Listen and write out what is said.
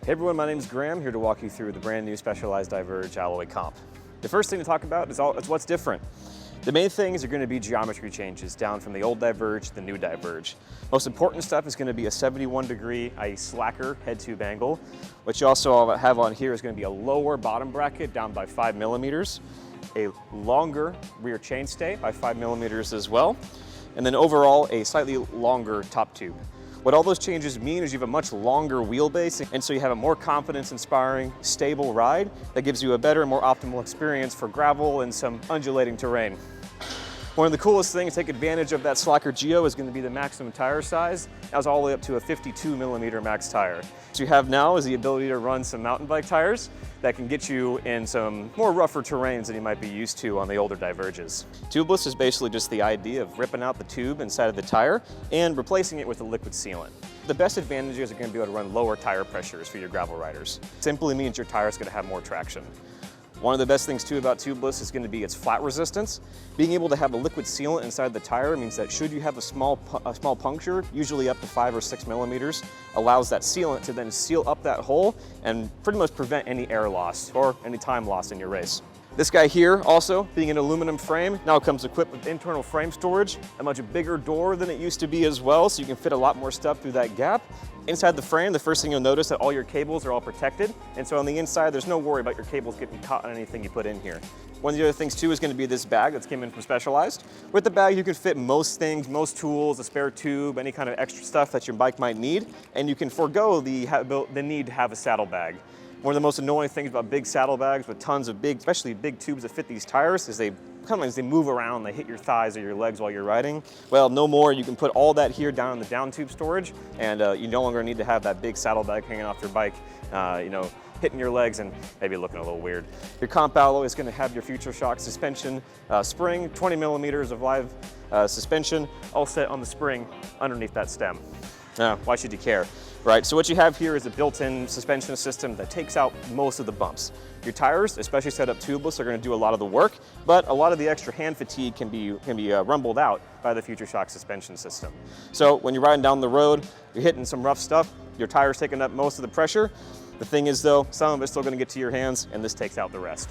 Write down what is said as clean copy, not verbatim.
Hey everyone, my name is Graham, here to walk you through the brand new Specialized Diverge alloy comp. The first thing to talk about is what's different. The main things are going to be geometry changes down from the old Diverge to the new Diverge. Most important stuff is going to be a 71-degree, i.e. slacker head tube angle. What you also have on here is going to be a lower bottom bracket down by 5 millimeters, a longer rear chainstay by 5 millimeters as well, and then overall a slightly longer top tube. What all those changes mean is you have a much longer wheelbase, and so you have a more confidence-inspiring, stable ride that gives you a better and more optimal experience for gravel and some undulating terrain. One of the coolest things to take advantage of that slacker geo is going to be the maximum tire size. That was all the way up to a 52 millimeter max tire. What you have now is the ability to run some mountain bike tires that can get you in some more rougher terrains than you might be used to on the older Diverges. Tubeless is basically just the idea of ripping out the tube inside of the tire and replacing it with a liquid sealant. The best advantages are going to be able to run lower tire pressures for your gravel riders. It simply means your tire is going to have more traction. One of the best things too about tubeless is going to be its flat resistance. Being able to have a liquid sealant inside the tire means that should you have a small puncture, usually up to 5 or 6 millimeters, allows that sealant to then seal up that hole and pretty much prevent any air loss or any time loss in your race. This guy here, also being an aluminum frame, now comes equipped with internal frame storage, a much bigger door than it used to be as well, so you can fit a lot more stuff through that gap. Inside the frame, the first thing you'll notice that all your cables are all protected, and so on the inside, there's no worry about your cables getting caught on anything you put in here. One of the other things too is going to be this bag that's came in from Specialized. With the bag, you can fit most things, most tools, a spare tube, any kind of extra stuff that your bike might need, and you can forego the need to have a saddlebag. One of the most annoying things about big saddlebags with tons of especially big tubes that fit these tires is they move around, they hit your thighs or your legs while you're riding. Well, no more. You can put all that here down in the down tube storage, and you no longer need to have that big saddlebag hanging off your bike, hitting your legs and maybe looking a little weird. Your comp alloy is going to have your Future Shock suspension spring, 20 millimeters of live suspension, all set on the spring underneath that stem. Now, why should you care? Right, so what you have here is a built-in suspension system that takes out most of the bumps. Your tires, especially set up tubeless, are going to do a lot of the work, but a lot of the extra hand fatigue can be rumbled out by the Future Shock suspension system. So when you're riding down the road, you're hitting some rough stuff, your tire's taking up most of the pressure. The thing is though, some of it's still going to get to your hands, and this takes out the rest.